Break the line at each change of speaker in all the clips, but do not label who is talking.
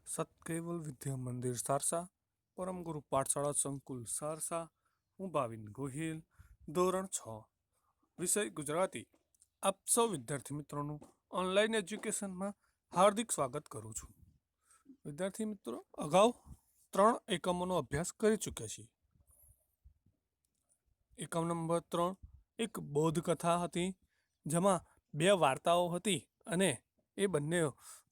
સતકેવલ વિદ્યા મંદિર સારસા, પરમ ગુરુ પાઠશાળા સંકુલ સારસા. હું ભાવિન ગોહિલ, ધોરણ 6, વિષય ગુજરાતી. આપ સૌ વિદ્યાર્થી મિત્રોનું ઓનલાઈન એજ્યુકેશનમાં હાર્દિક સ્વાગત કરું છું. વિદ્યાર્થી મિત્રો, અગાઉ 3 એકમોનો અભ્યાસ કરી ચૂક્યા છીએ. એકમ નંબર 3 એક બોધકથા હતી, જેમાં 2 વાર્તાઓ હતી અને એ બંને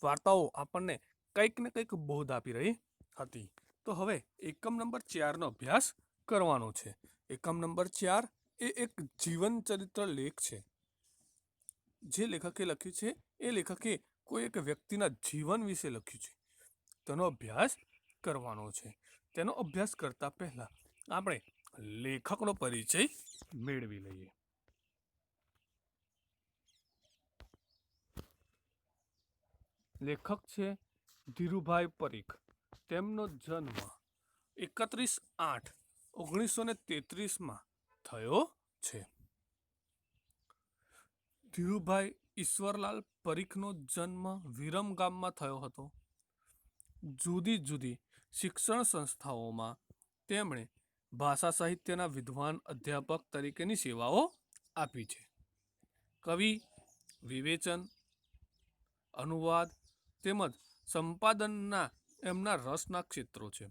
વાર્તાઓ આપણને કંઈક ને કંઈક બોધ આપી રહી હતી. તો હવે એકમ નંબર 4નો અભ્યાસ કરવાનો છે. એકમ નંબર 4 એ એક જીવન ચરિત્ર લેખ છે. જે લેખકે લખ્યું છે એ લેખકે કોઈ એક વ્યક્તિના જીવન વિશે લખ્યું છે. તેનો અભ્યાસ કરવાનો છે. તેનો અભ્યાસ કરતા પહેલા આપણે લેખકનો પરિચય મેળવી લઈએ. લેખક છે ધીરુભાઈ પરીખ. તેમનો જન્મ 31/8/1933 થયો છે. ધીરુભાઈ ઈશ્વરલાલ પરીખનો જન્મ વિરમ ગામમાં થયો હતો. જુદી જુદી શિક્ષણ સંસ્થાઓમાં તેમણે ભાષા સાહિત્યના વિદ્વાન અધ્યાપક તરીકેની સેવાઓ આપી છે. કવિ, વિવેચન, અનુવાદ તેમજ સંપાદનના એમના રસના ક્ષેત્રો છે.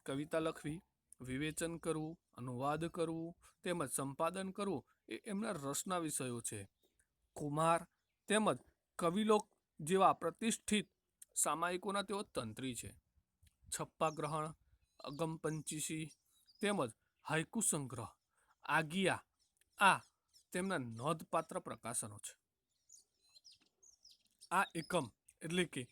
કવિતા લખવી, વિવેચન કરવું, અનુવાદ કરવું તેમજ સંપાદન કરવું એ એમના રસના વિષયો છે. કુમાર તેમજ કવિલોક જેવા પ્રતિષ્ઠિત સામાયિકોના તેઓ તંત્રી છે. છપ્પા ગ્રહણ, અગમપંચીસી તેમજ હાઇકુ સંગ્રહ, આગિયા આ તેમના નોંધપાત્ર પ્રકાશનો છે. આ એકમ એટલે કે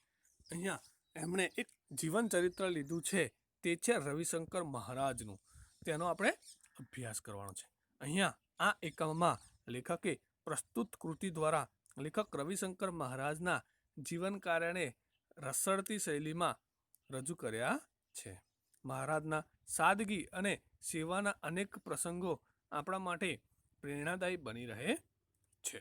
અહીંયા એમણે એક જીવન ચરિત્ર લીધું છે, તે છે રવિશંકર મહારાજનું. તેનો આપણે અભ્યાસ કરવાનો છે. અહીંયા આ એકમમાં લેખકે પ્રસ્તુત કૃતિ દ્વારા લેખક રવિશંકર મહારાજના જીવન કાર્યને રસળતી શૈલીમાં રજૂ કર્યા છે. મહારાજના સાદગી અને સેવાના અનેક પ્રસંગો આપણા માટે પ્રેરણાદાયી બની રહે છે.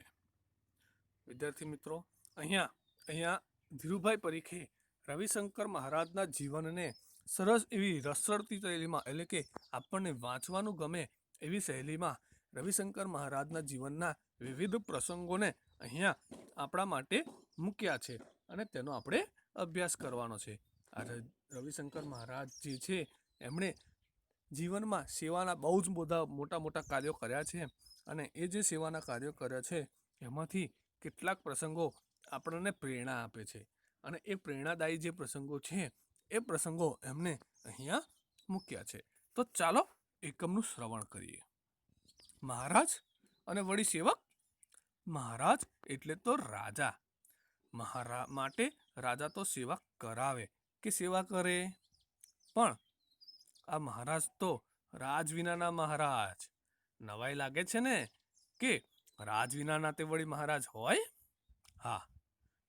વિદ્યાર્થી મિત્રો, અહીંયા ધીરુભાઈ પરીખે રવિશંકર મહારાજના જીવનને સરસ એવી રસળતી શૈલીમાં, એટલે કે આપણને વાંચવાનું ગમે એવી શૈલીમાં રવિશંકર મહારાજના જીવનના વિવિધ પ્રસંગોને અહીંયા આપણા માટે મૂક્યા છે અને તેનો આપણે અભ્યાસ કરવાનો છે. આ રવિશંકર મહારાજ જે છે એમણે જીવનમાં સેવાના બહુ જ મોટા મોટા કાર્યો કર્યા છે અને એ જે સેવાના કાર્યો કર્યા છે એમાંથી કેટલાક પ્રસંગો આપણને પ્રેરણા આપે છે અને એ પ્રેરણાદાયી જે પ્રસંગો છે એ પ્રસંગો એમને અહીંયા મૂક્યા છે. તો ચાલો એકમનું શ્રવણ કરીએ. મહારાજ અને વળી સેવક. મહારાજ એટલે તો રાજા. માટે રાજા તો સેવા કરાવે કે સેવા કરે, પણ આ મહારાજ તો રાજ વિનાના મહારાજ. નવાઈ લાગે છે ને કે રાજ વિનાના તે વળી મહારાજ હોય? હા,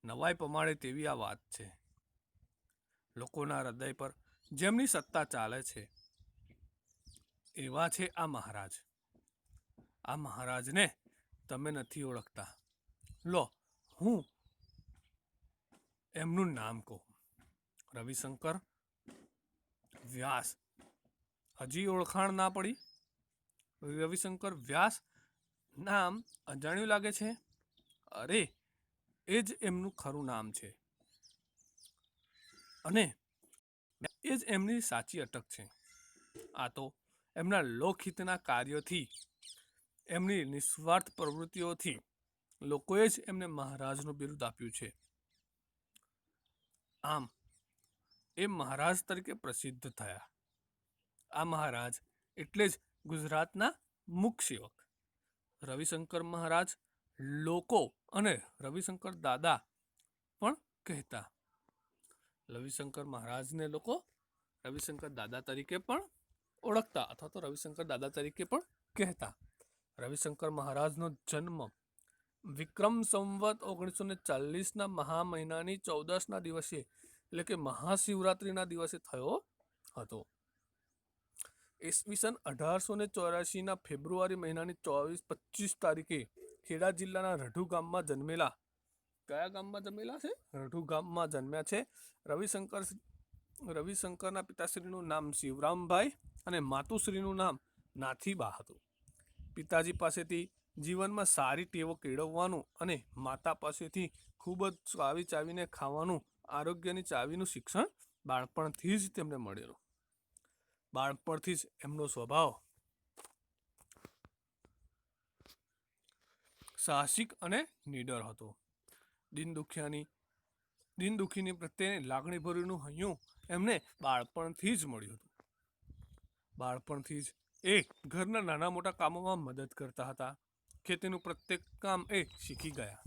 નવાઈ પમાડે તેવી આ વાત છે. લોકોના હૃદય પર જેમની સત્તા ચાલે છે એવા છે આ મહારાજ. આ મહારાજને તમે નથી ઓળખતા. લો, હું એમનું નામ કહું. રવિશંકર વ્યાસ. હજી ઓળખાણ ના પડી? રવિશંકર વ્યાસ નામ અજાણ્યું લાગે છે? અરે, એ જ એમનું ખરું નામ છે અને એ જ એમની સાચી અટક છે. આ તો એમના લોકહિતના કાર્યોથી, એમની નિસ્વાર્થ પ્રવૃત્તિઓથી લોકોએ જ એમને મહારાજનું બિરુદ આપ્યું છે. આમ એ મહારાજ તરીકે પ્રસિદ્ધ થયા. આ મહારાજ એટલે જ ગુજરાતના મુખ સેવક. રવિશંકર મહારાજ લોકો અને રવિશંકર દાદા પણ કહેતા. રવિશંકર મહારાજને લોકો રવિશંકર દાદા તરીકે પણ ઓળખતા અથવા તો રવિશંકર દાદા તરીકે પણ કહેતા. રવિશંકર મહારાજનો જન્મ વિક્રમ સંવત 1940ના મહા મહિનાની 14ના દિવસે, એટલે કે મહાશિવરાત્રિના દિવસે થયો હતો. ઈસવીસન 1884ના ફેબ્રુઆરી મહિનાની 24-25 તારીખે ખેડા જિલ્લાના રઢુ ગામમાં જન્મેલા કયા ગામમાં જન્મેલા છે? રઢુ ગામમાં જન્મ્યા છે. રવિશંકરના પિતાશ્રીનું નામ શિવરામભાઈ અને માતુશ્રીનું નામ નાથીબા હતું. પિતાજી પાસેથી જીવનમાં સારી ટેવો કેળવવાનું અને માતા પાસેથી ખૂબ જ ચાવી ચાવીને ખાવાનું, આરોગ્યની ચાવીનું શિક્ષણ બાળપણથી જ તેમને મળેલું. બાળપણથી જ એમનો સ્વભાવ સાહસિક અને નીડર હતો. દિન દુખીની પ્રત્યે લાગણીભર્યું હૈયું એમને બાળપણથી જ મળ્યું હતું. બાળપણથી જ એ ઘરના નાના મોટા કામોમાં મદદ કરતા હતા. ખેતીનું પ્રત્યેક કામ એ શીખી ગયા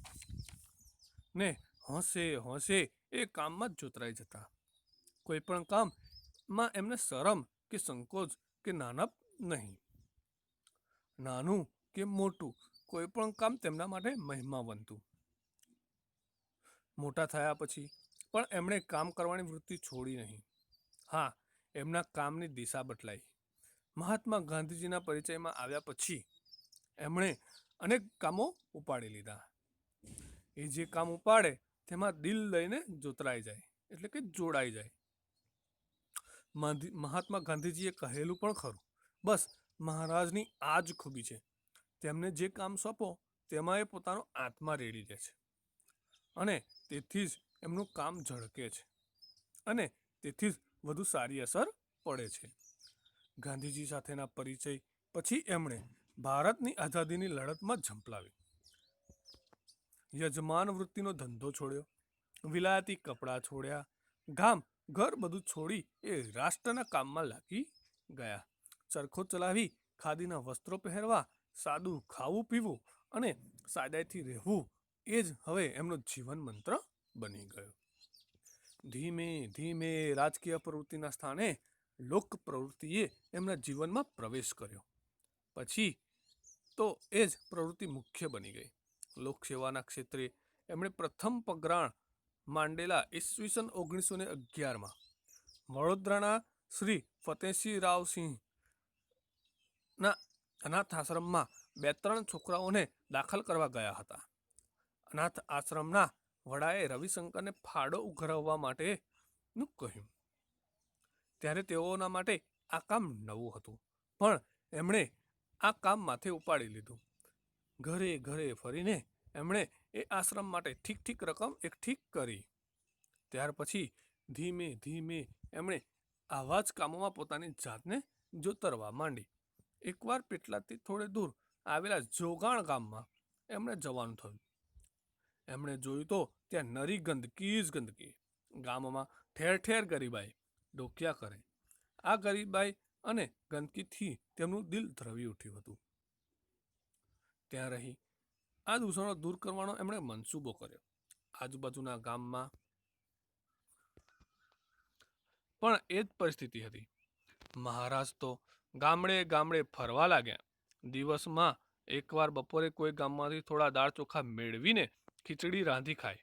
ને હોંશે હોંશે એ કામમાં જ જોતરાઈ જતા. કોઈ પણ કામમાં એમને શરમ કે સંકોચ કે નાનપ નહીં. નાનું કે મોટું કોઈ પણ કામ તેમના માટે મહિમા બનતું. મોટા થયા પછી પણ એમણે કામ કરવાની વૃત્તિ છોડી નહીં. હા, એમના કામની દિશા બદલાઈ. મહાત્મા ગાંધીજીના પરિચયમાં આવ્યા પછી એમણે અનેક કામો ઉપાડી લીધા. એ જે કામ ઉપાડે તેમાં દિલ લઈને જોતરાઈ જાય, એટલે કે જોડાઈ જાય. મહાત્મા ગાંધીજીએ કહેલું પણ ખરું, બસ મહારાજની આ જ ખૂબી છે. તેમને જે કામ સોંપો તેમાં એ પોતાનો આત્મા રેડી દે છે અને તેથી જ એમનું કામ ઝળકે છે અને તેથી જ વધુ સારી અસર પડે છે. ગાંધીજી સાથેના પરિચય પછી એમણે ભારતની આઝાદીની લડતમાં ઝંપલાવી. યજમાન વૃત્તિનો ધંધો છોડ્યો, વિલાયતી કપડાં છોડ્યા, ગામ ઘર બધું છોડી એ રાષ્ટ્રના કામમાં લાગી ગયા. ચરખો ચલાવી ખાદીના વસ્ત્રો પહેરવા, સાદું ખાવું પીવું અને સાદાઈથી રહેવું એ જ હવે એમનો જીવન મંત્ર બની ગયો. ધીમે ધીમે રાજકીય પ્રવૃત્તિના સ્થાને લોક પ્રવૃત્તિએ એમના જીવનમાં પ્રવેશ કર્યો. પછી તો એ જ પ્રવૃત્તિ મુખ્ય બની ગઈ. લોકસેવાના ક્ષેત્રે એમણે પ્રથમ પગરાણ માંડેલા ઈસવીસન 1911માં વડોદરાના શ્રી ફતેસિંહ રાવસિંહના અનાથ આશ્રમમાં 2-3 છોકરાઓને દાખલ કરવા ગયા હતા. અનાથ આશ્રમના વડાએ રવિશંકરને ફાળો ઉઘરાવવા માટેનું કહ્યું. ત્યારે તેઓના માટે આ કામ નવું હતું, પણ એમણે આ કામ માથે ઉપાડી લીધું. ઘરે ઘરે ફરીને એમણે એ આશ્રમ માટે ઠીક રકમ એકઠી કરી. ત્યાર પછી ધીમે ધીમે એમણે આવા જ કામોમાં પોતાની જાતને જોતરવા માંડી. એકવાર પેટલાદથી થોડે દૂર આવેલા જોગાણ ગામમાં એમણે જવાનું થયું. એમણે જોયું તો ત્યાં નરી ગંદકી જ ગંદકી. ગામમાં ઠેર ઠેર ગરીબાઈ ડોક્યા કરે. આ ગરીબાઈ અને ગંદકીથી તેમનું દિલ દ્રવી ઉઠ્યું હતું. ત્યાં રહી આ દૂષણો દૂર કરવાનો એમણે મનસૂબો કર્યો. આજુબાજુના ગામમાં પણ એ જ પરિસ્થિતિ હતી. મહારાજ તો ગામડે ગામડે ફરવા લાગ્યા. દિવસમાં એકવાર બપોરે કોઈ ગામમાંથી થોડા દાળ ચોખા મેળવીને ખીચડી રાંધી ખાય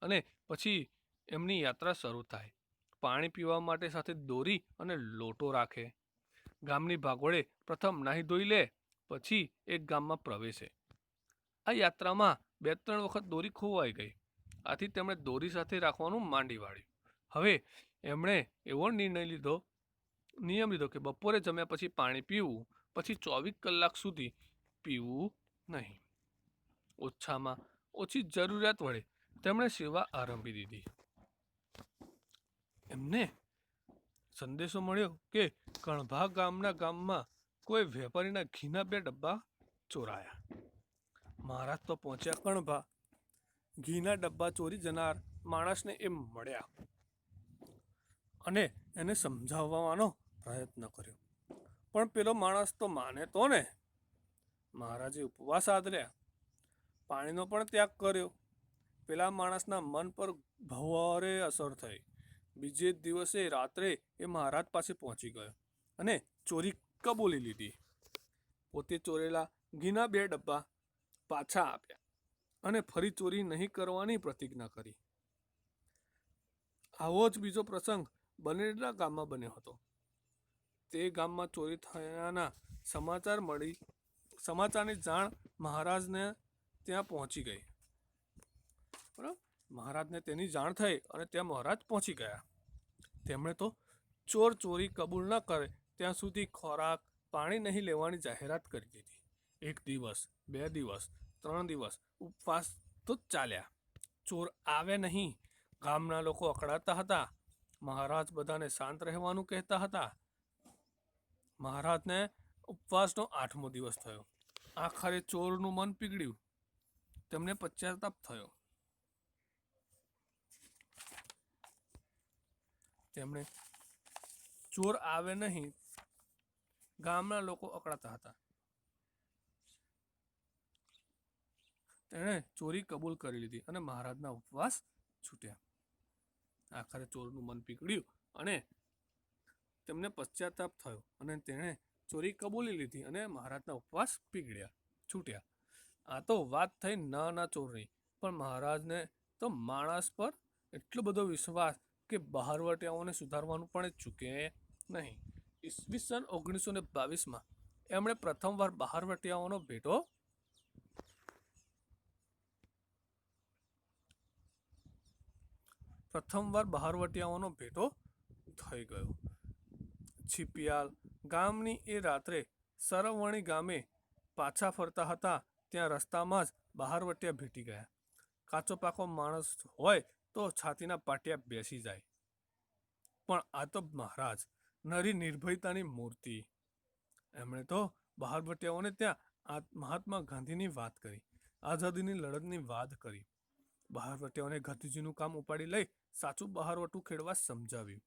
અને પછી એમની યાત્રા શરૂ થાય. પાણી પીવા માટે સાથે દોરી અને લોટો રાખે. ગામની ભાગોળે પ્રથમ નાહી ધોઈ લે, પછી એક ગામમાં પ્રવેશે. આ યાત્રામાં 2-3 વખત દોરી ખોવાઈ ગઈ. આથી તેમણે દોરી સાથે રાખવાનું માંડી વાળ્યું. હવે એમણે એવો નિયમ લીધો કે બપોરે જમ્યા પછી પાણી પીવું, પછી 24 કલાક સુધી પીવું નહીં. ઓછામાં ઓછી જરૂરિયાત વડે તેમણે સેવા આરંભી દીધી. એમને સંદેશો મળ્યો કે કણભા ગામમાં કોઈ વેપારીના ઘીના 2 ડબ્બા ચોરાયા. મહારાજ તો પહોંચ્યા કણભા. ઘીના ડબ્બા ચોરી જનાર માણસને એમ મળ્યા અને એને સમજાવવાનો પ્રયત્ન કર્યો, પણ પેલો માણસ તો માને તો ને. મહારાજે ઉપવાસ આદર્યા, પાણીનો પણ ત્યાગ કર્યો. પેલા માણસના મન પર ભારે અસર થઈ. બીજે દિવસે રાત્રે એ મહારાજ પાસે પહોંચી ગયો અને ચોરી કબૂલી લીધી. પોતે ચોરેલા ઘીના 2 ડબ્બા પાછા આપ્યા અને ફરી ચોરી નહીં કરવાની પ્રતિજ્ઞા કરી. આવો જ બીજો પ્રસંગ બનેડા ગામમાં બન્યો હતો. તે ગામમાં ચોરી થયાના સમાચારની જાણ મહારાજને ત્યાં પહોંચી ગઈ. બરાબર. મહારાજને તેની જાણ થઈ અને ત્યાં મહારાજ પહોંચી ગયા. તેમણે તો ચોર ચોરી કબૂલ ન કરે ત્યાં સુધી ખોરાક પાણી નહીં લેવાની જાહેરાત કરી દીધી. 1 દિવસ 2 દિવસ 3 દિવસ ઉપવાસ તો ચાલ્યા. ચોર આવે નહીં. ગામના લોકો અકળાતા હતા. મહારાજ બધાને શાંત રહેવાનું કહેતા હતા. મહારાજને ઉપવાસનો 8મો દિવસ થયો. આખરે ચોરનું મન પીગળ્યું. તેમને પશ્ચાતાપ થયો. તેમણે ચોર આવે નહીં. ગામના લોકો અકળાતા હતા. તેણે ચોરી કબૂલ કરી લીધી અને મહારાજના ઉપવાસ છૂટ્યા. આખરે ચોરનું મન પીગળ્યું અને તેમને પશ્ચાતાપ થયો અને તેણે ચોરી કબૂલી લીધી અને મહારાજના ઉપવાસ પીગળ્યા, છૂટ્યા. આ તો વાત થઈ નાના ચોરની, પણ મહારાજને તો માણસ પર એટલો બધો વિશ્વાસ કે બહારવટિયાઓને સુધારવાનું પણ ચૂકે નહીં. ઈસવીસન 1922માં એમણે પ્રથમવાર બહારવટિયાઓનો ભેટો થઈ ગયો. છીપિયાલ ગામની એ રાત્રે સરવણી ગામે પાછા ફરતા હતા ત્યાં રસ્તામાં જ બહારવટિયા ભેટી ગયા. કાચો પાકો માણસ હોય તો છાતીના પાટિયા બેસી જાય, પણ આ તો મહારાજ નરી નિર્ભયતાની મૂર્તિ. એમણે તો બહારવટિયાઓને ત્યાં મહાત્મા ગાંધીની વાત કરી, આઝાદીની લડતની વાત કરી. બહારવટિયાઓને ગાંધીજીનું કામ ઉપાડી લઈ સાચું બહારવટું ખેડવા સમજાવ્યું.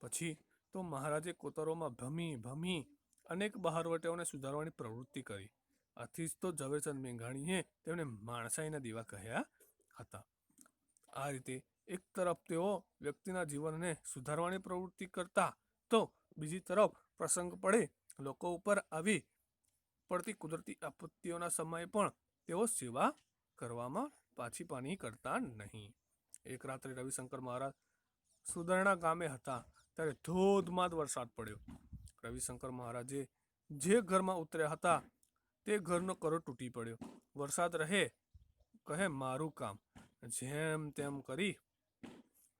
પછી તો મહારાજે કોતરોમાં ભમી અનેક બહારવટિયાઓને સુધારવાની પ્રવૃત્તિ કરી. આથી જ તો ઝવેરચંદ મેઘાણીએ તેમને માણસાઈના દીવા કહ્યા હતા. આ રીતે એક તરફ તેઓ વ્યક્તિના જીવનને સુધારવાની પ્રવૃત્તિ કરતા, તો બીજી તરફ પ્રસંગ પડે લોકો ઉપર આવી પડતી કુદરતી આપત્તિઓના સમયે પણ તેઓ સેવા કરવામાં પાછી પાની કરતા નહીં. એક રાત્રે રવિશંકર મહારાજ સુદરણા ગામે હતા ત્યારે ધોધમાર વરસાદ પડ્યો. રવિશંકર મહારાજે જે ઘરમાં ઉતર્યા હતા તે ઘરનો કરો તૂટી પડ્યો. વરસાદ રહે કહે મારું કામ. જેમ તેમ કરી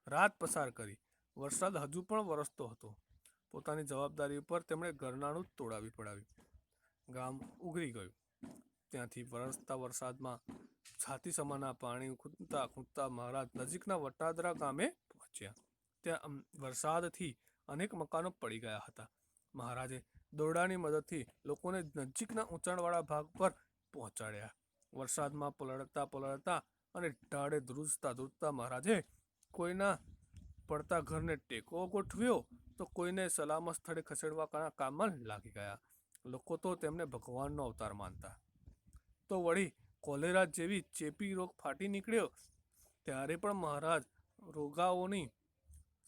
રાત પસાર કરી. વરસાદ હજુ પણ વરસતો હતો. પોતાની જવાબદારી ઉપર તેમણે ઘરનાણું તોડાવી પડાવ્યું. ગામ ઉઘરી ગયું. ત્યાંથી વરસતા વરસાદમાં છાતી સમાના પાણી ખૂંદતા મહારાજ નજીકના વટાદરા ગામે પહોંચ્યા. ત્યાં વરસાદથી અનેક મકાનો પડી ગયા હતા. મહારાજે દોરડાની મદદથી લોકોને નજીકના ઊંચાણવાળા ભાગ પર પહોંચાડ્યા. વરસાદમાં પલળતા અને ઢાળે ધ્રુજતા મહારાજે કોઈના પડતા ઘરને ટેકો ગોઠવ્યો તો કોઈને સલામત સ્થળે ખસેડવાના કામમાં લાગી ગયા. લોકો તો તેમને ભગવાનનો અવતાર માનતા. તો વળી કોલેરા જેવી ચેપી રોગ ફાટી નીકળ્યો ત્યારે પણ મહારાજ રોગાઓની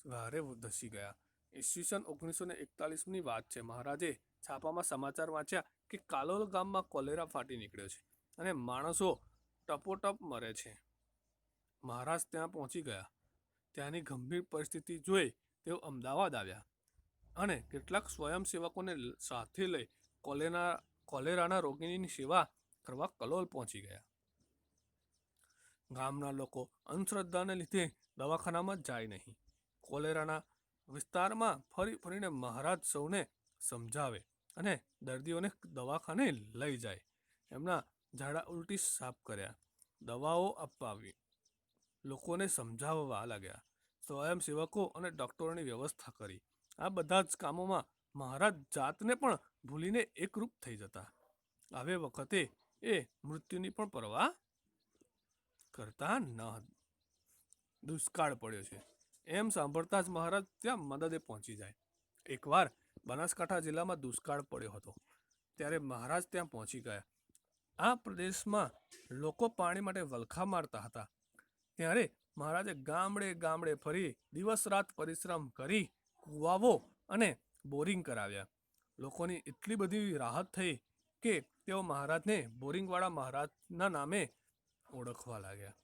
વારે ધસી ગયા. ઈસવીસન 1941ની વાત છે. મહારાજે છાપામાં સમાચાર વાંચ્યા કે કાલોલ ગામમાં કોલેરા ફાટી નીકળ્યો છે અને માણસો ટપોટપ મરે છે. મહારાજ ત્યાં પહોંચી ગયા. ત્યાંની ગંભીર પરિસ્થિતિ જોઈ તેઓ અમદાવાદ આવ્યા અને કેટલાક સ્વયંસેવકોને સાથે લઈ કોલેરાના રોગીની સેવા કરવા કલોલ પહોંચી ગયા. ગામના લોકો અંધશ્રદ્ધાને લીધે દવાખાનામાં જાય નહીં. કોલેરાના વિસ્તારમાં ફરીને મહારાજ સૌને સમજાવે અને દર્દીઓને દવાખાને લઈ જાય. એમના ઝાડા ઉલટી સાફ કર્યા, દવાઓ અપાવી, લોકોને સમજાવવા લાગ્યા. સ્વયંસેવકો અને ડૉક્ટરોની વ્યવસ્થા કરી. આ બધા જ કામોમાં મહારાજ જાતને પણ ભૂલીને એકરૂપ થઈ જતા. આવે વખતે એ મૃત્યુની પણ પરવા કરતા ન. દુષ્કાળ પડ્યો છે એમ સાંભળતા જ મહારાજ ત્યાં મદદે પહોંચી જાય. એકવાર બનાસકાંઠા જિલ્લામાં દુષ્કાળ પડ્યો હતો ત્યારે મહારાજ ત્યાં પહોંચી ગયા. આ પ્રદેશમાં લોકો પાણી માટે વલખા મારતા હતા. ત્યારે મહારાજે ગામડે ફરી દિવસ રાત પરિશ્રમ કરી કુવાઓ અને બોરિંગ કરાવ્યા. લોકોની એટલી બધી રાહત થઈ કે તેઓ મહારાજને બોરિંગવાળા મહારાજના નામે ઓળખવા લાગ્યા.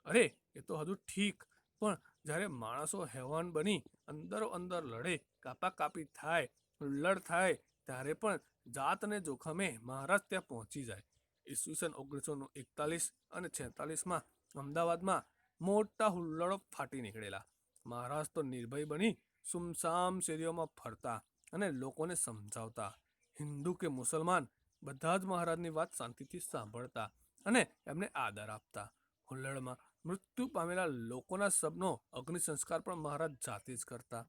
અરે એ તો હજુ ઠીક, પણ જ્યારે માણસો હેવાન બની અંદર લડે, કાપાકાપી થાય, હુલ્લડ થાય ત્યારે પણ જાતને જોખમે મહારાજ ત્યાં પહોંચી જાય. ઈસવીસન 1941 અને 1946માં અમદાવાદમાં મોટા હુલ્લડો ફાટી નીકળેલા. મહારાજ તો નિર્ભય બની સુમસામ શેરીઓમાં ફરતા અને લોકોને સમજાવતા. હિન્દુ કે મુસલમાન બધા જ મહારાજની વાત શાંતિથી સાંભળતા અને એમને આદર આપતા. હુલ્લડમાં મૃત્યુ પામેલા લોકોના શબનો અગ્નિ સંસ્કાર પણ મહારાજ જાતે જ કરતા.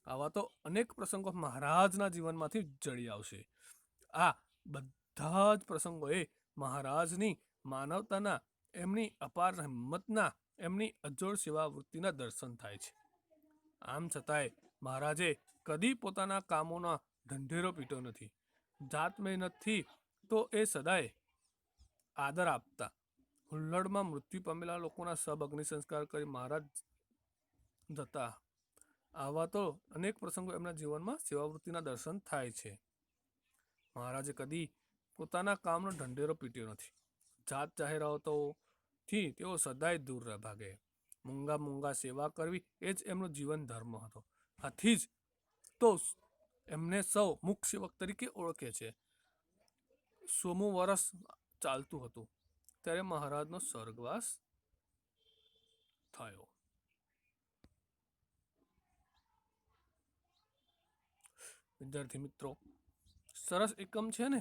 આવા તો અનેક પ્રસંગો મહારાજના જીવનમાંથી જળી આવશે. આ બધા જ પ્રસંગોએ મહારાજની માનવતાના, એમની અપાર હિંમતના, એમની અજોડ સેવા વૃત્તિના દર્શન થાય છે. આમ છતાંય મહારાજે કદી પોતાના કામોના ઢંઢેરો પીટ્યો નથી. જાત મહેનતથી તો એ સદાય આદર આપતા. હુલ્લડમાં મૃત્યુ પામેલા લોકોના શબ અગ્નિ સંસ્કાર કરી મહારાજ જતા. આવા તો અનેક પ્રસંગો એમના જીવનમાં સેવાવૃત્તિના દર્શન થાય છે. મહારાજે કદી પોતાના કામનો ઢંઢેરો પીટ્યો નથી. જાત જાહેરાતોથી તેઓ સદાય દૂર ભાગે. મૂંગા મૂંગા સેવા કરવી એ જ એમનો જીવન ધર્મ હતો. આથી જ તો એમને સૌ મુખ સેવક તરીકે ઓળખે છે. 100મું વર્ષ ચાલતું હતું ત્યારે મહારાજનો સ્વર્ગવાસ થયો. વિદ્યાર્થી મિત્રો, સરસ એકમ છે ને?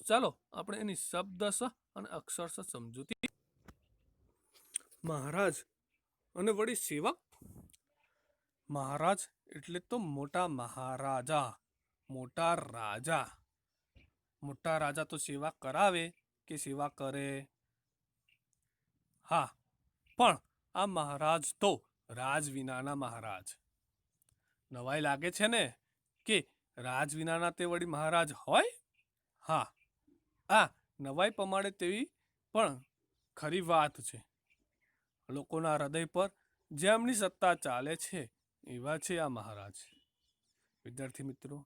ચાલો આપણે એની શબ્દશ અને અક્ષરશ સમજૂતી. મહારાજ અને વળી સેવક. મહારાજ એટલે તો મોટા મહારાજા, મોટા રાજા. મોટા રાજા તો સેવા કરાવે કે સેવા કરે? હા, પણ આ મહારાજ તો રાજ વિનાના મહારાજ. નવાઈ લાગે છે ને કે રાજ વિનાના તે વળી મહારાજ હોય? હા, આ નવાઈ પમાડે તેવી પણ ખરી વાત છે. લોકોના હૃદય પર જેમની સત્તા ચાલે છે એવા છે આ મહારાજ. વિદ્યાર્થી મિત્રો,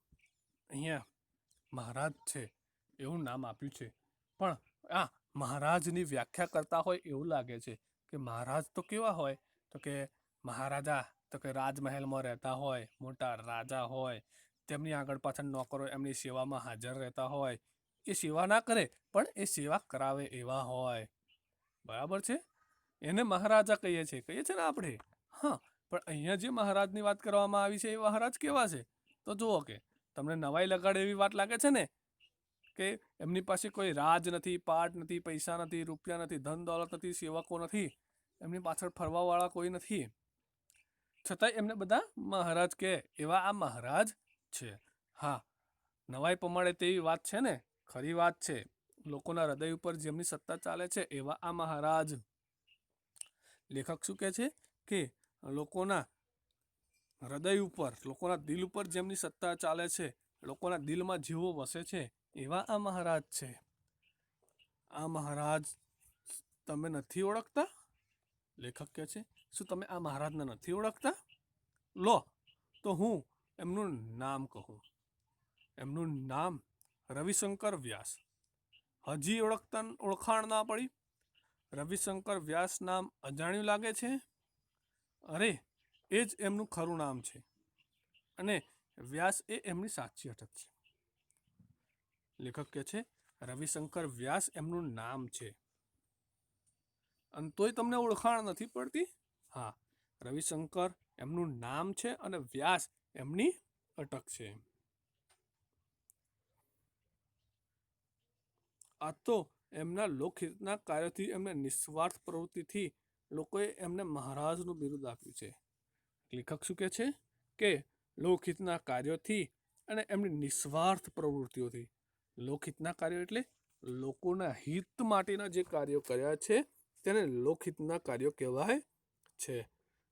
અહીંયા મહારાજ છે એવું નામ આપ્યું છે, પણ આ મહારાજની વ્યાખ્યા કરતા હોય એવું લાગે છે કે મહારાજ તો કેવા હોય? તો કે મહારાજા તો કે રાજમહેલમાં રહેતા હોય, મોટા રાજા હોય, તેમની આગળ પાછળ નોકરો એમની સેવામાં હાજર રહેતા હોય. એ સેવા ના કરે પણ એ સેવા કરાવે એવા હોય. બરાબર છે? એને મહારાજા કહીએ છીએ ને આપણે. હા, પણ અહીંયા જે મહારાજની વાત કરવામાં આવી છે એ મહારાજ કેવા છે? તો જુઓ કે તમને નવાઈ લગાડે એવી વાત લાગે છે ને કે એમની પાસે કોઈ રાજ નથી, પાટ નથી, પૈસા નથી, રૂપિયા નથી, ધન દોલત નથી, સેવકો નથી, એમની પાછળ ફરવાવાળા કોઈ નથી, છતાંય એમને બધા મહારાજ કહે એવા આ મહારાજ છે. હા, નવાઈ પમાડે તેવી વાત છે ને? ખરી વાત છે. લોકોના હૃદય ઉપર જેમની સત્તા ચાલે છે એવા આ મહારાજ. લેખક શું કહે છે કે લોકોના હૃદય ઉપર, લોકોના દિલ ઉપર જેમની સત્તા ચાલે છે, લોકોના દિલમાં જેવો વસે છે એવા આ મહારાજ છે. આ મહારાજ તમે નથી ઓળખતા? લેખક કહે છે, શું તમે આ મહારાજને નથી ઓળખતા? લો તો હું એમનું નામ કહું. એમનું નામ રવિશંકર વ્યાસ. હજી ઓળખાણ ના પડી? રવિશંકર વ્યાસ નામ અજાણ્યું લાગે છે? અરે, એ જ એમનું ખરું નામ છે અને વ્યાસ એ એમની સાચી અટક છે. લેખક કહે છે રવિશંકર વ્યાસ એમનું નામ છે અને તોય તમને ઓળખાણ નથી પડતી? હા, રવિશંકર એમનું નામ છે અને વ્યાસ એમની અટક છે. આ તો એમના લોકહિતના કાર્યથી, એમને નિસ્વાર્થ પ્રવૃત્તિથી લોકોએ એમને મહારાજનું બિરુદ આપ્યું છે. લેખક શું કહે છે કે લોકહિતના કાર્યોથી અને એમની નિસ્વાર્થ પ્રવૃત્તિઓથી. લોકહિતના કાર્યો એટલે લોકોના હિત માટેના જે કાર્યો કર્યા છે તેને લોકહિતના કાર્યો કહેવાય છે.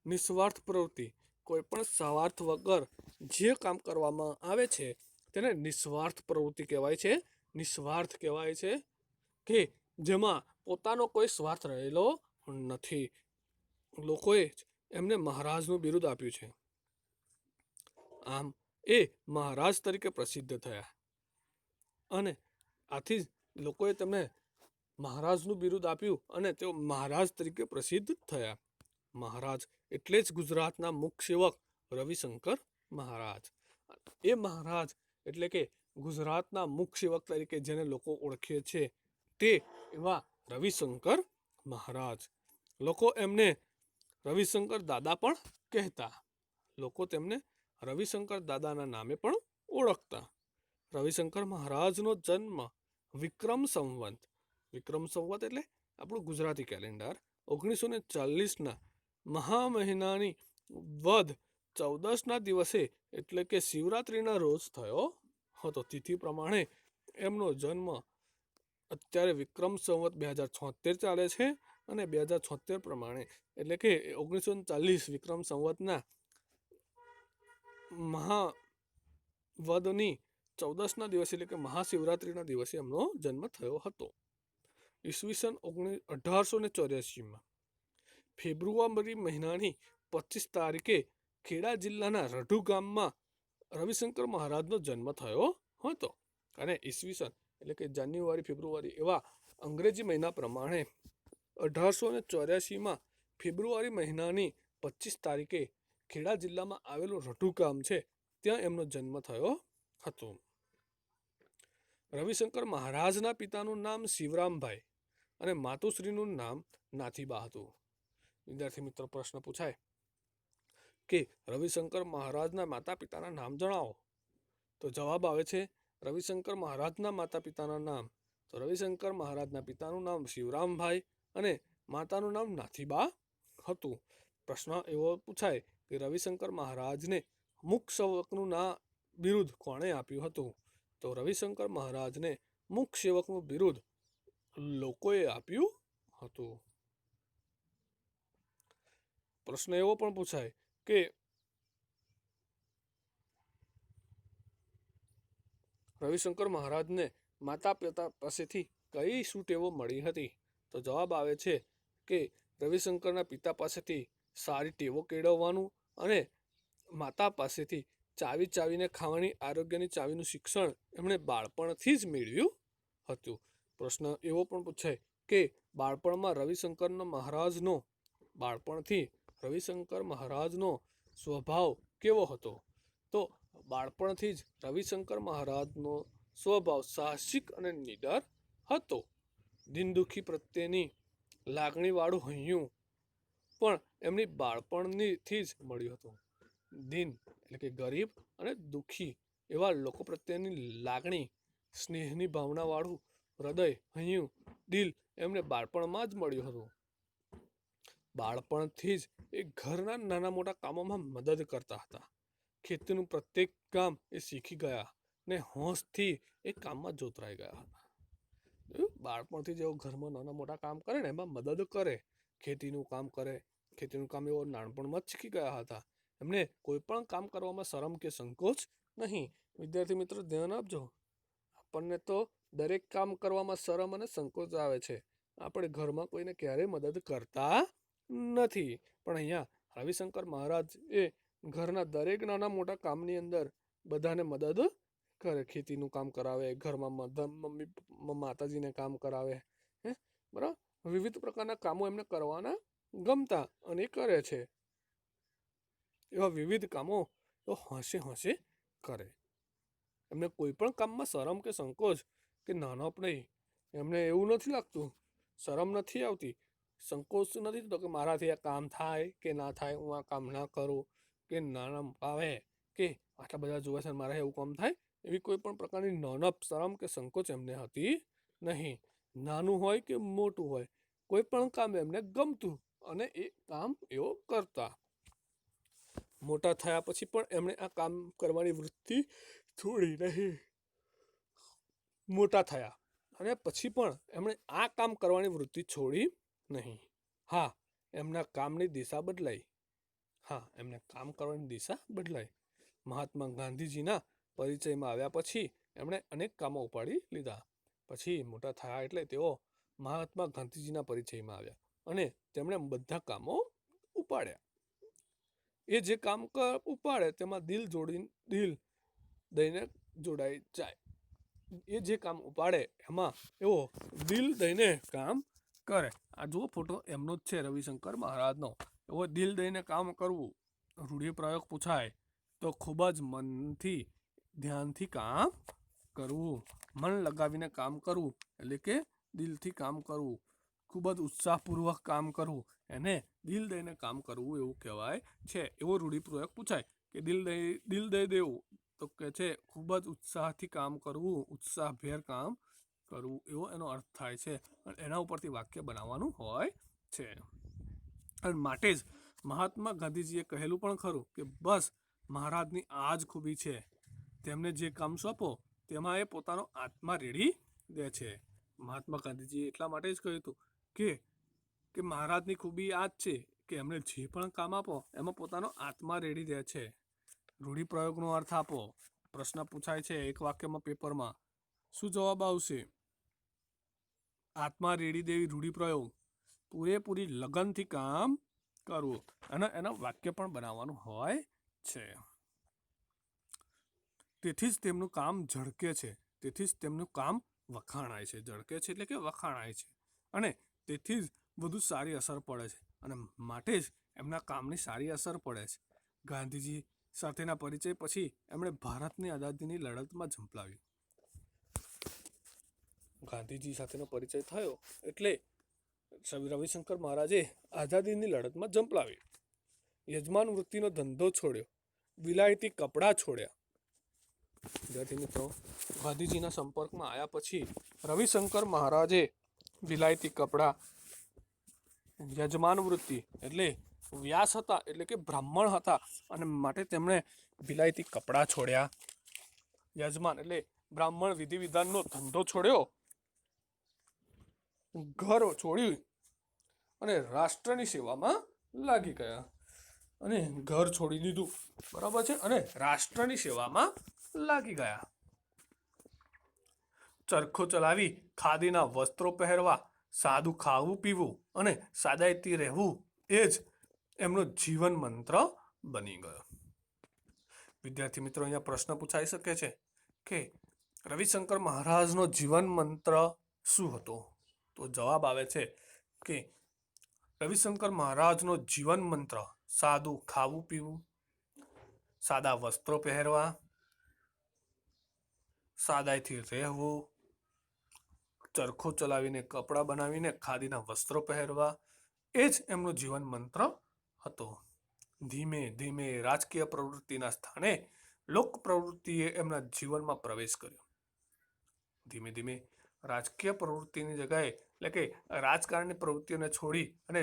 નિસ્વાર્થ પ્રવૃત્તિ, કોઈ પણ સ્વાર્થ વગર જે કામ કરવામાં આવે છે તેને નિસ્વાર્થ પ્રવૃત્તિ કહેવાય છે. નિસ્વાર્થ કહેવાય છે કે જેમાં પોતાનો કોઈ સ્વાર્થ રહેલો નથી. લોકોએ એમને મહારાજનું બિરુદ આપ્યું છે, આમ એ મહારાજ તરીકે પ્રસિદ્ધ થયા અને આથી જ લોકોએ તેમને મહારાજનું બિરુદ આપ્યું અને તેઓ મહારાજ તરીકે પ્રસિદ્ધ થયા. મહારાજ એટલે જ ગુજરાતના મુખ સેવક રવિશંકર મહારાજ. એ મહારાજ એટલે કે ગુજરાતના મુખ સેવક તરીકે જેને લોકો ઓળખે છે તે એવા રવિશંકર મહારાજ. લોકો એમને રવિશંકર દાદા પણ કહેતા. લોકો તેમને રવિશંકર દાદાના નામે પણ ઓળખતા. રવિશંકર મહારાજનો જન્મ વિક્રમ સંવત એટલે આપણું ગુજરાતી કેલેન્ડર 1940ના મહા મહિનાની વદ 14ના દિવસે એટલે કે શિવરાત્રિના રોજ થયો હતો. તિથિ પ્રમાણે એમનો જન્મ અત્યારે વિક્રમ સંવત 2076 ચાલે છે અને 2076 પ્રમાણે એટલે કે 1940 વિક્રમ સંવતના મહાવદની 14ના દિવસે એટલે કે મહાશિવરાત્રિના દિવસે એમનો જન્મ થયો હતો. ઈસવીસન 1884માં ફેબ્રુઆરી મહિનાની 25 તારીખે ખેડા જિલ્લાના રઢુ ગામમાં રવિશંકર મહારાજનો જન્મ થયો હતો. અને ઈસવીસન એટલે કે જાન્યુઆરી ફેબ્રુઆરી એવા અંગ્રેજી મહિના પ્રમાણે 1884માં ફેબ્રુઆરી મહિનાની 25 તારીખે ખેડા જિલ્લામાં આવેલું રઢુ ગામ છે ત્યાં એમનો જન્મ થયો હતો. રવિશંકર મહારાજના પિતાનું નામ શિવરામભાઈ અને માતુશ્રીનું નામ નાથીબા હતું. વિદ્યાર્થી મિત્રો પ્રશ્ન પૂછાય કે રવિશંકર મહારાજના માતા પિતાના નામ જણાવો, તો જવાબ આવે છે રવિશંકર મહારાજના માતા પિતાના નામ. તો રવિશંકર મહારાજના પિતાનું નામ શિવરામભાઈ અને માતાનું નામ નાથીબા હતું. પ્રશ્ન એવો પૂછાય કે રવિશંકર મહારાજને મુક સેવકનું બિરુદ કોણે આપ્યું હતું, તો રવિશંકર મહારાજને મુક સેવકનું બિરુદ લોકોએ આપ્યું હતું. પ્રશ્ન એવો પણ પૂછાય કે રવિશંકર મહારાજને માતા પિતા પાસેથી કઈ શું ટેવો મળી હતી, તો જવાબ આવે છે કે રવિશંકરના પિતા પાસેથી સારી ટેવો કેળવવાનું અને માતા પાસેથી ચાવીને ખાવાની આરોગ્યની ચાવીનું શિક્ષણ એમણે બાળપણથી જ મેળવ્યું હતું. પ્રશ્ન એવો પણ પૂછાય કે રવિશંકર મહારાજનો સ્વભાવ કેવો હતો, તો બાળપણથી જ રવિશંકર મહારાજનો સ્વભાવ સાહસિક અને નિડર હતો. દીન દુઃખી પ્રત્યેની લાગણીવાળું હૈયું પણ એમની બાળપણથી જ મળ્યું હતું. દીન એટલે કે ગરીબ અને દુઃખી એવા લોકો પ્રત્યેની લાગણી, સ્નેહની ભાવનાવાળું હૃદય, હૈયું, દિલ એમને બાળપણમાં જ મળ્યું હતું. બાળપણથી જ એ ઘરના નાના મોટા કામોમાં મદદ કરતા હતા. ખેતીનું પ્રત્યેક કામ એ શીખી ગયા ને હોંશથી એ કામમાં જોતરાઈ ગયા હતા. બાળપણથી જેઓ ઘરમાં નાના મોટા કામ કરે ને એમાં મદદ કરે, ખેતીનું કામ એવો નાનપણમાં જ શીખી ગયા હતા. એમને કોઈ પણ કામ કરવામાં શરમ કે સંકોચ નહીં. વિદ્યાર્થી મિત્રો ધ્યાન આપજો, આપણને તો દરેક કામ કરવામાં શરમ અને સંકોચ આવે છે. આપણે ઘરમાં કોઈને ક્યારેય મદદ કરતા નથી. પણ અહીંયા રવિશંકર મહારાજ એ ઘરના દરેક નાના મોટા કામની અંદર બધાને મદદ કરે. ખેતીનું કામ કરાવે, ઘરમાં માતાજીને કામ કરાવે, બરાબર. વિવિધ પ્રકારના કામો એમને કરવાના ગમતા અને એ કરે છે. એવા વિવિધ કામો તો હોંશે કરે. એમને કોઈ પણ કામમાં શરમ કે સંકોચ કે નાનપ નહીં. એમને એવું નથી લાગતું, શરમ નથી આવતી, સંકોચ નથી થતો કે મારાથી આ કામ થાય કે ના થાય, હું આ કામ ના કરું, કે નાનપ આવે કે આટલા બધા જોવે છે મારે એવું કામ થાય, એવી કોઈ પણ પ્રકારની નાનપ, શરમ કે સંકોચ એમને હતી નહીં. નાનું હોય કે મોટું હોય, કોઈ પણ કામ એમને ગમતું અને એ કામ એવો કરતા. મોટા થયા પછી પણ એમણે આ કામ કરવાની વૃત્તિ છોડી નહીં. મોટા થયા અને પછી પણ એમણે આ કામ કરવાની વૃત્તિ છોડી નહીં. હા, એમના કામની દિશા બદલાઈ. મહાત્મા ગાંધીજીના પરિચયમાં આવ્યા પછી એમણે અનેક કામો ઉપાડી લીધા. પછી મોટા થયા એટલે તેઓ મહાત્મા ગાંધીજીના પરિચયમાં આવ્યા અને તેમણે બધા કામો ઉપાડ્યા. એ જે કામ ઉપાડે તેમાં દિલ દઈને જોડાઈ જાય. એ જે કામ ઉપાડે એમાં એવો દિલ દઈને કામ કરે. આ જુઓ ફોટો એમનો જ છે, રવિશંકર મહારાજનો. એવો દિલ દઈને કામ કરવું. રૂઢિપ્રયોગ પૂછાય તો ખૂબ જ મનથી, ધ્યાનથી કામ કરવું. મન લગાવીને કામ કરવું એટલે કે દિલથી કામ કરવું. ખૂબ જ ઉત્સાહપૂર્વક કામ કરવું એને દિલ દઈને કામ કરવું એવું કહેવાય છે. એવો રૂઢિપ્રયોગ પૂછાય કે દિલ દઈ દેવું, તો કે છે ખૂબ જ ઉત્સાહથી કામ કરવું, ઉત્સાહભેર કામ કરવું, એવો એનો અર્થ થાય છે. અને એના ઉપરથી વાક્ય બનાવવાનું હોય છે. અને માટે જ મહાત્મા ગાંધીજીએ કહેલું પણ ખરું કે બસ મહારાજની આ જ ખૂબી છે, તેમને જે કામ સોંપો તેમાં એ પોતાનો આત્મા રેડી દે છે. મહાત્મા ગાંધીજીએ એટલા માટે જ કહ્યું હતું કે મહારાજની ખૂબી આ જ છે કે એમને જે પણ કામ આપો એમાં પોતાનો આત્મા રેડી દે છે. રૂઢિપ્રયોગનો અર્થ આપો. પ્રશ્ન પૂછાય છે એક વાક્યમાં પેપરમાં, શું જવાબ આવશે? આત્મા રેડી દેવી રૂઢિપ્રયોગ, પૂરેપૂરી લગનથી કામ કરવું, અને એના વાક્ય પણ બનાવવાનું હોય છે. તેથી જ તેમનું કામ ઝળકે છે, તેથી જ તેમનું કામ વખાણાય છે. ઝળકે છે એટલે કે વખાણાય છે, અને તેથી જ વધુ સારી અસર પડે છે, અને માટે જ એમના કામની સારી અસર પડે છે. ગાંધીજી સાથેના પરિચય પછી એમણે ભારતની આઝાદીની લડતમાં ઝંપલાવ્યું. ગાંધીજી સાથેનો પરિચય થયો એટલે રવિશંકર મહારાજે આઝાદીની લડતમાં ઝંપલાવી. યજમાન વૃત્તિનો ધંધો છોડ્યો, વિલાયતી કપડાં છોડ્યા. વિદ્યાર્થી મિત્રો, ગાંધીજીના સંપર્કમાં આવ્યા પછી રવિશંકર મહારાજે વિલાયતી કપડાં, યજમાન વૃત્તિ એટલે વ્યાસ હતા એટલે કે બ્રાહ્મણ હતા, અને માટે તેમણે વિલાયતી કપડાં છોડ્યા. યજમાન એટલે બ્રાહ્મણ વિધિ વિધાનનો ધંધો છોડ્યો, ઘર છોડી અને રાષ્ટ્રની સેવામાં લાગી ગયા. અને ઘર છોડી દીધું, બરાબર છે, અને રાષ્ટ્રની સેવામાં લાગી ગયા. ચરખો ચલાવી ખાદીના વસ્ત્રો પહેરવા, સાદું ખાવું પીવું અને સાદાઈથી રહેવું એ જ એમનો જીવન મંત્ર બની ગયો. વિદ્યાર્થી મિત્રો, અહીંયા પ્રશ્ન પૂછાઈ શકે છે કે રવિશંકર મહારાજનો જીવન મંત્ર શું હતો? તો જવાબ આવે છે કે રવિશંકર મહારાજનો જીવન મંત્ર સાદું ખાવું પીવું, સાદા વસ્ત્રો પહેરવા, સાદાઈથી રહેવું, ચરખો ચલાવીને કપડાં બનાવીને ખાદીના વસ્ત્રો પહેરવા, એ જ એમનો જીવન મંત્ર હતો. ધીમે ધીમે રાજકીય પ્રવૃત્તિના સ્થાને લોક પ્રવૃત્તિએ એમના જીવનમાં પ્રવેશ કર્યો. ધીમે ધીમે રાજકીય પ્રવૃત્તિની જગ્યાએ એટલે કે રાજકારણની પ્રવૃત્તિઓને છોડી અને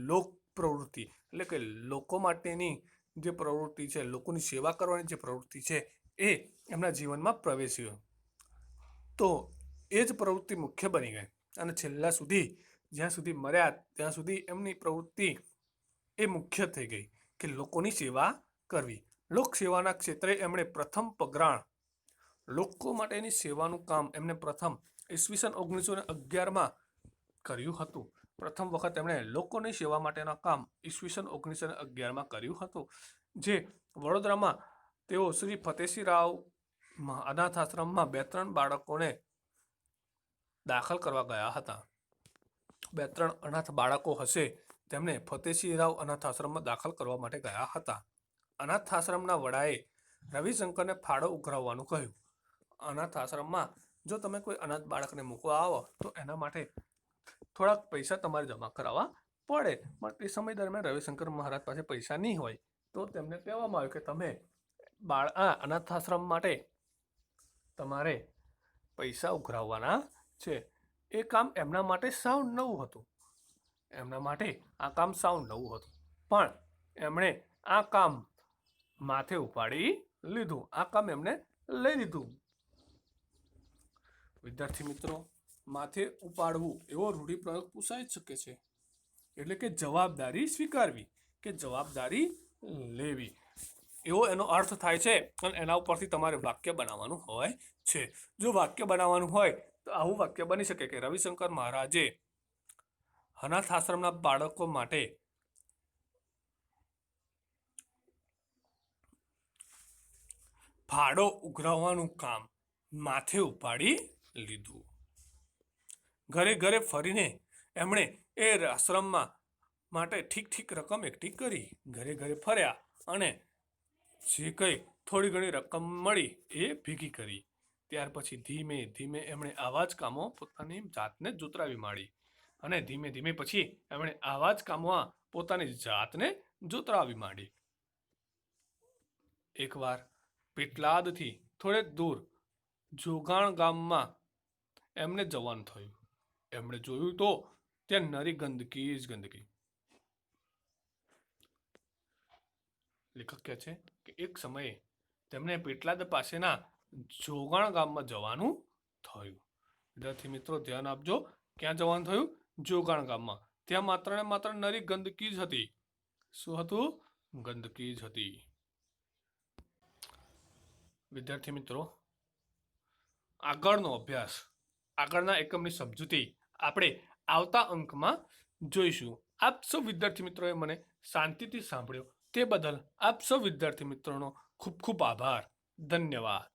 લોક પ્રવૃત્તિ એટલે કે લોકો માટેની જે પ્રવૃત્તિ છે, લોકોની સેવા કરવાની જે પ્રવૃત્તિ છે, એ એમના જીવનમાં પ્રવેશ્યો. તો એ જ પ્રવૃત્તિ મુખ્ય બની ગઈ, અને છેલ્લા સુધી જ્યાં સુધી મર્યા ત્યાં સુધી એમની પ્રવૃત્તિ એ મુખ્ય થઈ ગઈ કે લોકોની સેવા કરવી. લોકસેવાના ક્ષેત્રે એમણે પ્રથમ પગરાણ લોકો માટેની સેવાનું કામ એમને પ્રથમ ઈસવીસન 1911માં કર્યું હતું. પ્રથમ વખત એમણે લોકોની સેવા માટેના કામ ઈસવીસન 1911માં કર્યું હતું. જે વડોદરામાં તેઓ શ્રી ફતેસિંહ રાવ અનાથ આશ્રમમાં 2-3 બાળકોને દાખલ કરવા ગયા હતા. 2-3 અનાથ બાળકો હશે તેમને ફતેસિંહ રાવ અનાથ આશ્રમમાં દાખલ કરવા માટે ગયા હતા. અનાથ આશ્રમના વડાએ રવિશંકરને ફાળો ઉઘરાવવાનું કહ્યું. અનાથ આશ્રમમાં જો તમે કોઈ અનાથ બાળકને મૂકવા આવો તો એના માટે થોડાક પૈસા તમારે જમા કરાવવા પડે. પણ તે સમય દરમિયાન રવિશંકર મહારાજ પાસે પૈસા નહીં હોય, તો તેમને કહેવામાં આવ્યું કે તમે અનાથ આશ્રમ માટે તમારે પૈસા ઉઘરાવવાના છે. એ કામ એમના માટે સાવ નવું હતું. એમના માટે આ કામ સાવ નવું હતું, પણ એમણે આ કામ માથે ઉપાડી લીધું. આ કામ એમને લઈ લીધું. વિદ્યાર્થી મિત્રો, માથે ઉપાડવું એવો રૂઢિપ્રયોગ પૂછાઈ શકે છે. એટલે કે જવાબદારી સ્વીકારવી કે જવાબદારી લેવી, એવો એનો અર્થ થાય છે. અને એના ઉપરથી તમારે વાક્ય બનાવવાનું હોય છે. જો વાક્ય બનાવવાનું હોય તો આવું વાક્ય બની શકે કે રવિશંકર મહારાજે અનાથ આશ્રમના બાળકો માટે ફાળો ઉઘરાવવાનું કામ માથે ઉપાડી લીધું. ઘરે ઘરે ફરીને એમણે એ આશ્રમમાં માટે ઠીક રકમ એકઠી કરી. ઘરે ઘરે ફર્યા અને જે કંઈ થોડી ઘણી રકમ મળી એ ભેગી કરી. ત્યાર પછી ધીમે ધીમે એમણે આવા જ કામો પોતાની જાતને જોતરાવી માંડી. અને ધીમે ધીમે પછી એમણે આવા જ કામમાં પોતાની જાતને જોતરાવી માંડી. એકવાર પેટલાદથી થોડેક દૂર જોગાણ ગામમાં એમને જવાનું થયું. એમણે જોયું તો ત્યાં નરી ગંદકી જ ગંદકી. લેખક કહે છે કે એક સમયે તેમને પેટલાદ પાસેના જોગાણ ગામમાં જવાનું થયું. વિદ્યાર્થી મિત્રો ધ્યાન આપજો, ક્યાં જવાનું થયું? જોગાણ ગામમાં. ત્યાં માત્ર ને માત્ર નરી ગંદકી જ હતી. શું હતું? ગંદકી જ હતી. વિદ્યાર્થી મિત્રો, આગળનો અભ્યાસ, આગળના એકમની સમજૂતી આપણે આવતા અંકમાં જોઈશું. આપ સૌ વિદ્યાર્થી મિત્રોએ મને શાંતિથી સાંભળ્યો તે બદલ આપ સૌ વિદ્યાર્થી મિત્રોનો ખૂબ ખૂબ આભાર. ધન્યવાદ.